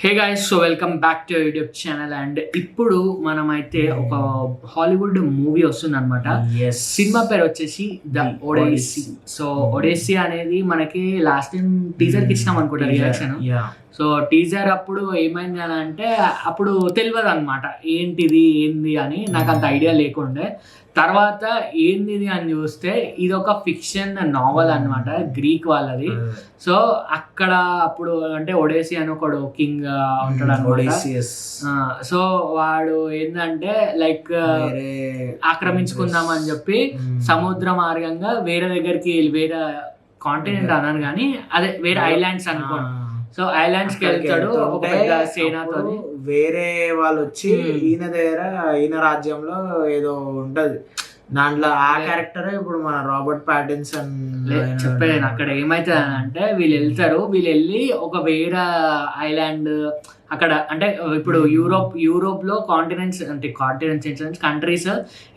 Hey guys, so welcome back to YouTube channel. And ఇప్పుడు మనమైతే ఒక హాలీవుడ్ మూవీ వస్తుంది అనమాట. సినిమా పేరు వచ్చేసి ద ఒడేసీ. సో ఒడేసీ అనేది మనకి లాస్ట్ టైం టీజర్ కి ఇచ్చినాం అనుకుంటా రియాక్షన్. సో టీజర్ అప్పుడు ఏమైంది అని అంటే అప్పుడు తెలియదు అనమాట ఏంది అని, నాకు అంత ఐడియా లేకుండే. తర్వాత ఏంది అని చూస్తే ఇది ఒక ఫిక్షన్ నావల్ అనమాట, గ్రీక్ వాళ్ళది. సో అక్కడ అప్పుడు అంటే ఒడేసీ అని ఒకడు కింగ్ ఉంటాడు అనమాట. సో వాడు ఏంటంటే లైక్ ఆక్రమించుకుందాం అని చెప్పి సముద్ర మార్గంగా వేరే దగ్గరికి వేరే కాంటినెంట్ అన్నాను కానీ అదే వేరే ఐలాండ్స్ అనుకోండి. సో ఐలాండ్స్ కి వెళ్తాడు ఒక పెద్ద సేనాతో. వేరే వాళ్ళు వచ్చి ఈయన దగ్గర ఈయన రాజ్యంలో ఏదో ఉంటది, దాంట్లో ఆ క్యారెక్టర్ ఇప్పుడు మన రాబర్ట్ ప్యాటిన్సన్ చెప్పేది. అక్కడ ఏమైతుంది అంటే వీళ్ళు వెళ్ళి ఒక వేరే ఐలాండ్ అక్కడ అంటే ఇప్పుడు యూరోప్ లో కాంటినెంట్స్ కంట్రీస్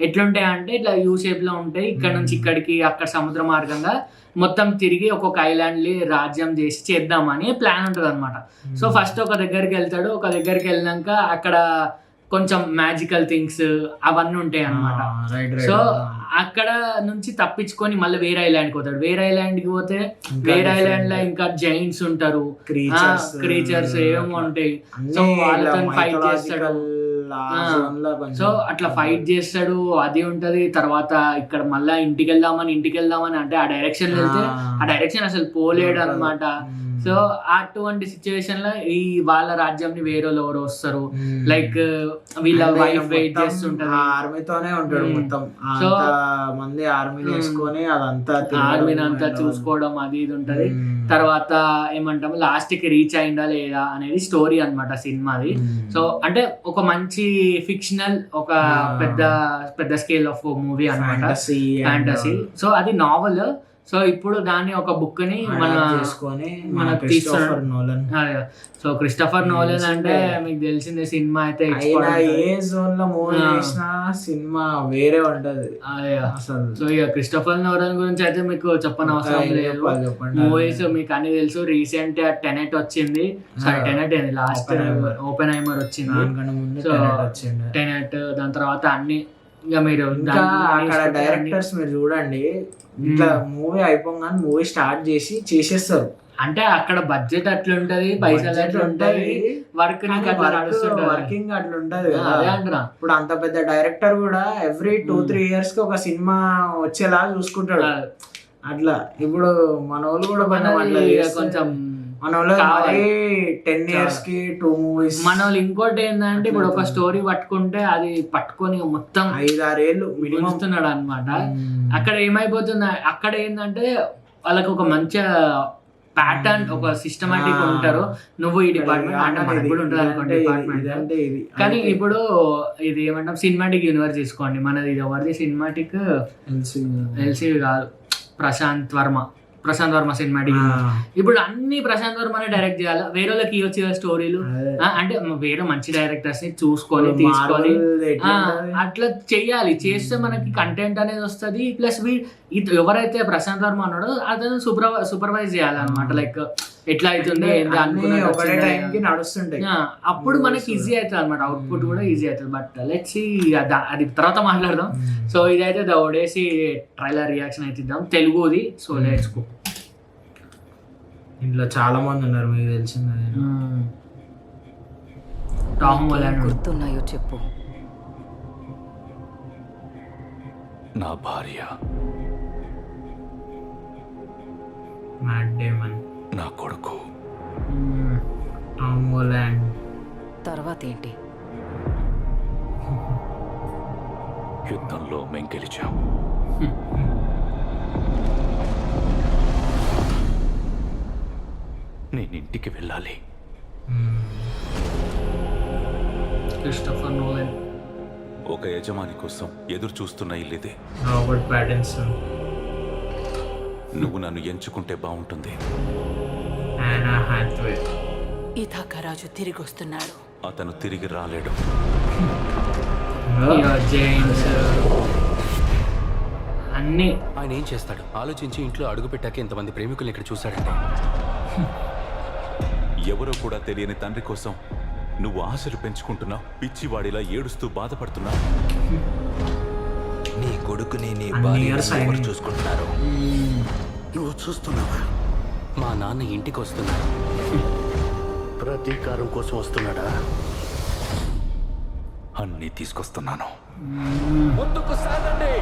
ఎట్లుంటాయి అంటే ఇట్లా యూ షేప్ లో ఉంటాయి. ఇక్కడ నుంచి ఇక్కడికి అక్కడ సముద్ర మార్గంగా మొత్తం తిరిగి ఒక్కొక్క ఐలాండ్ రాజ్యం చేద్దామని ప్లాన్ ఉంటుంది అనమాట. సో ఫస్ట్ ఒక దగ్గరికి వెళ్తాడు. ఒక దగ్గరికి వెళ్ళినాక అక్కడ కొంచెం మ్యాజికల్ థింగ్స్ అవన్నీ ఉంటాయి అన్నమాట. సో అక్కడ నుంచి తప్పించుకొని మళ్ళీ వేరే ఐలాండ్కి పోతాడు. వేరే ఐలాండ్కి పోతే వేరే ఐలాండ్ లో ఇంకా జైంట్స్ ఉంటారు, క్రీచర్స్ ఏమో ఉంటాయి. సో వాళ్ళతో ఫైట్ చేస్తాడు. సో అట్లా ఫైట్ చేస్తాడు, అది ఉంటది. తర్వాత ఇక్కడ మళ్ళా ఇంటికి వెళ్దామని అంటే ఆ డైరెక్షన్ వెళ్తే ఆ డైరెక్షన్ అసలు పోలేడు అనమాట. సో అటువంటి సిచ్యువేషన్ లో ఈ వాళ్ళ రాజ్యంని వేరే ఎవరు వస్తారు, లైక్ వీళ్ళ వైఫ్ వెయిట్ చేస్తుంటది, ఆర్మీతోనే ఉంటాడు మొత్తం. సో మంది ఆర్మీని వేసుకొని ఆర్మీని అంతా చూసుకోవడం అది ఇది ఉంటది. తర్వాత ఏమంటాము లాస్ట్ కి రీచ్ అయిందా లేదా అనేది స్టోరీ అనమాట సినిమాది. సో అంటే ఒక మంచి ఫిక్షనల్ ఒక పెద్ద స్కేల్ ఆఫ్ మూవీ అనమాట, ఫ్యాంటసీ. సో అది నావల్. సో ఇప్పుడు దాన్ని ఒక బుక్ ని మనకు క్రిస్టోఫర్ నోలన్ అంటే మీకు తెలిసిందే సినిమా అయితే ఏ జోన్ లో మూవీ చేసిన సినిమా వేరే ఉంటది అసలు. సో ఇక క్రిస్టోఫర్ నోలన్ గురించి అయితే మీకు చెప్పని అవసరం లేదు. మూవీస్ మీకు అన్ని తెలుసు. రీసెంట్ టెనెట్ వచ్చింది, లాస్ట్ ఓపెన్ హైమర్ వచ్చింది. సో టెనెట్ దాని తర్వాత అన్ని ఇక మీరు అక్కడ డైరెక్టర్స్ మీరు చూడండి, ఇట్లా మూవీ అయిపోగానే మూవీ స్టార్ట్ చేసేస్తారు. అంటే అక్కడ బడ్జెట్ అట్లుంటది, పైసలు అట్లుంటది, వర్కింగ్ అట్లుంటది కదా. ఇప్పుడు అంత పెద్ద డైరెక్టర్ కూడా ఎవ్రీ 2-3 years కి ఒక సినిమా వచ్చేలా చూసుకుంటాడు. అట్లా ఇప్పుడు మన వాళ్ళు కూడా కొంచెం మన వాళ్ళు 10 years కి 2 movies. మన వాళ్ళు ఇంకోటి ఏంటంటే ఇప్పుడు ఒక స్టోరీ పట్టుకుంటే అది పట్టుకొని మొత్తం 5-6 ఏళ్ళు మిగులుస్తున్నాడు అనమాట. అక్కడ ఏమైపోతుంది, అక్కడ ఏంటంటే వాళ్ళకి ఒక మంచి ప్యాటర్న్, ఒక సిస్టమాటిక్ ఉంటారు. నువ్వు ఈ డిపార్ట్మెంట్ అంటే మనకు కూడా ఉంటుంది అనుకోండి డిపార్ట్మెంట్. కానీ ఇప్పుడు ఇది ఏమంటాం సినిమాటిక్ యూనివర్స్ తీసుకోండి. మనది ఇది ఎవరిది సినిమాటిక్ ఎల్సీవి కాదు, ప్రశాంత్ వర్మ సినిమాటిక్. ఇప్పుడు అన్ని ప్రశాంత్ వర్మనే డైరెక్ట్ చేయాలి, వేరే వాళ్ళకి ఇవ్వచ్చు కదా స్టోరీలు. అంటే వేరే మంచి డైరెక్టర్స్ ని చూసుకొని తీసుకొని అట్లా చెయ్యాలి. చేస్తే మనకి కంటెంట్ అనేది వస్తుంది. ప్లస్ ఎవరైతే ప్రశాంత్ వర్మ అన్నాడో అతను సూపర్వైజ్ చేయాలన్నమాట. లైక్ ఎట్లా అవుతుంది నడుస్తుంటాయి, అప్పుడు మనకి ఈజీ అవుతుంది అనమాట. అవుట్పుట్ కూడా ఈజీ అవుతుంది. బట్ లెట్స్ సీ, అది తర్వాత మాట్లాడదాం. సో ఇదైతే ద ఒడేసీ ట్రైలర్ రియాక్షన్ అయితే ఇద్దాం, తెలుగుది. So let's go. ఇంట్లో చాలా మంది ఉన్నారు, మీకు తెలిసిందే. టామ్ హాలండ్ గుర్తున్నాయో చెప్పు. నా భార్య, మ్యాట్ డేమన్, నా కొడుకు టామ్ హాలండ్. తర్వాత ఏంటి? యుద్ధంలో మేం గెలిచాం. నేను ఇంటికి వెళ్ళాలి. క్రిస్టోఫర్ నోలన్ ఒక యజమాని కోసం ఎదురు చూస్తున్న ఇల్లిదే. Robert Pattinson. నువ్వు నన్ను ఎంచుకుంటే బాగుంటుంది. యానా హాత్వే. ఇథాకా రాజు తిరిగి వస్తున్నాడు. అతను తిరిగి రాలేడు. అన్ని ఆయన ఏం చేస్తాడు ఆలోచించి ఇంట్లో అడుగు పెట్టాక ఇంతమంది ప్రేమికుల్ని ఇక్కడ చూశాడంటే ఎవరో కూడా తెలియని తండ్రి కోసం నువ్వు ఆశలు పెంచుకుంటున్నావు. పిచ్చివాడిలా ఏడుస్తూ బాధపడుతున్నావు. నీ కొడుకుని నీ అన్ని భార్య years ఎవరు అయింది. చూసుకుంటున్నారు? నువ్వు చూస్తున్నావా? మా నాన్న ఇంటికి వస్తున్నాడు. ప్రతీకారం కోసం వస్తున్నాడా? అన్నీ తీసుకొస్తున్నాను. ముందుకు సాగండి.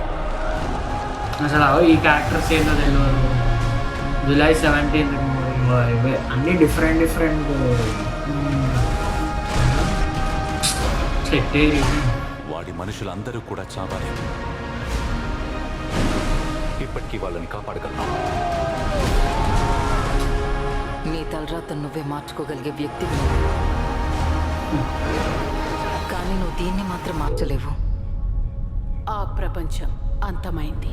అసలు ఈ క్యారెక్టర్స్ ఏంటో తెలియదు. జూలై 17 ఇవే అన్ని డిఫరెంట్ సెట్ వాడి మనుషులందరూ కూడా చావాలి. ఇప్పటికీ వాళ్ళని కాపాడగలను. నీ తలరాతను నువ్వే మార్చుకోగలిగే వ్యక్తివి నువ్వు. కానీ నువ్వు దీన్ని మాత్రం మార్చలేవు. ఆ ప్రపంచం అంతమైంది.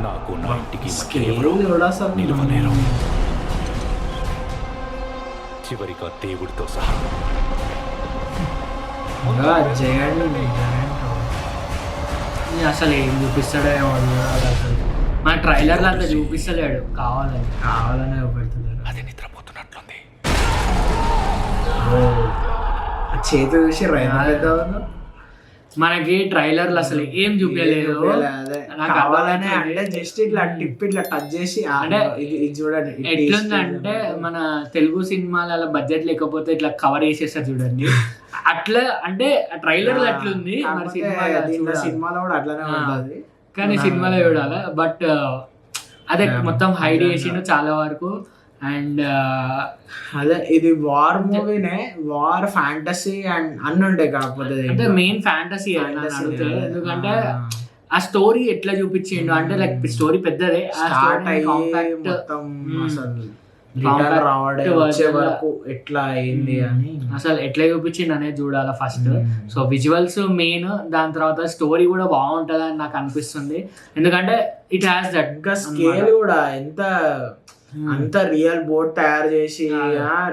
నాకు నా ఇంటికి మధ్య స్కేల్ ఎవరూ కూడా అసలు నిలవలేరు. చివరిగా దేవుడితో సహా. చేయండి. అసలు ఏం చూపిస్తాడో ఏమో చూడాలి. అసలు మన ట్రైలర్లో అంతా చూపిస్తలేడు. కావాలని పెడుతున్నారు. అది నిద్రపోతున్నట్లుంది. చేతి చూసి రైతు మనకి ట్రైలర్లు అసలు ఏం చూపించలేదు. నాకు కావాలనే అర్థమైంది. అంటే జస్ట్ ఇట్లా టిప్ ఇట్లా టచ్ చేసి అంటే ఇది చూడండి ఎట్లుందంటే మన తెలుగు సినిమాల బడ్జెట్ లేకపోతే ఇట్లా కవర్ చేసేస్తారు చూడండి. అట్లా అంటే ట్రైలర్ అట్లుంది. మరి సినిమాలో కూడా అట్లానే ఉంటుంది. కానీ సినిమాలో చూడాలి. బట్ అదే మొత్తం హైడ్ చేసిండు చాలా వరకు. అండ్ అదే ఇది వార్ మూవీనే, వార్ ఫ్యాంటసీ అండ్ అన్ని ఉంటాయి. కాకపోతే అంటే మెయిన్ ఫ్యాంటసీ ఎందుకంటే ఆ స్టోరీ ఎట్లా చూపించిండు అంటే లైక్ స్టోరీ పెద్దదే. ఆ స్టార్ట్ స్టోరీ అయ్యి కాంపాక్ట్ మొత్తం అసలు రిటర్న్ రావడం వచ్చే వరకు ఎట్లా అయింది అని అసలు ఎట్లా చూపించిండు అనేది చూడాలి ఫస్ట్. సో విజువల్స్ మెయిన్, దాని తర్వాత స్టోరీ కూడా బాగుంటది అని నాకు అనిపిస్తుంది. ఎందుకంటే ఇట్ హ్యాస్ దట్. ఇంకా స్కేల్ కూడా ఎంత అంత రియల్ బోట్ తయారు చేసి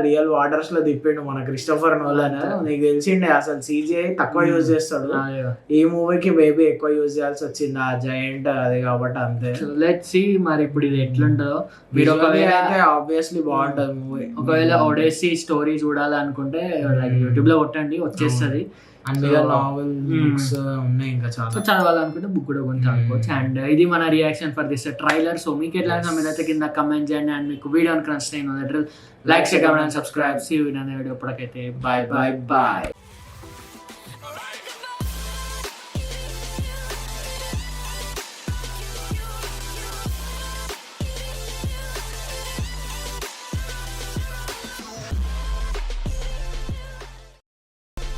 రియల్ వాటర్స్ లో తిప్పిండు మన క్రిస్టోఫర్ నోలన్. నీకు తెలిసిండే అసలు CGI తక్కువ యూజ్ చేస్తాడు. ఈ మూవీకి మేబీ ఎక్కువ యూజ్ చేయాల్సి వచ్చింది ఆ జైంట్ అది కాబట్టి అంతే. లెట్స్ సీ మరి ఇప్పుడు ఇది ఎట్లుంటుందో. మీరు ఒకవేళ అయితే ఆబ్వియస్లీ బాగుంటది మూవీ. ఒకవేళ ఒడేసీ స్టోరీ చూడాలనుకుంటే యూట్యూబ్ లో కొట్టండి, వచ్చేస్తుంది. అందులో నావెల్ బుక్స్ ఉన్నాయి ఇంకా చాలా. చదవాలనుకుంటే బుక్ కూడా కొంచెం చదువుకోవచ్చు. అండ్ ఇది మన reaction for this trailer. So మీకు ఎట్లా అయితే కింద కమెంట్ చేయండి. అండ్ మీకు వీడియో నచ్చితే like, share, comment, subscribe. See you in అనే వీడియో. ఇప్పటికైతే బాయ్.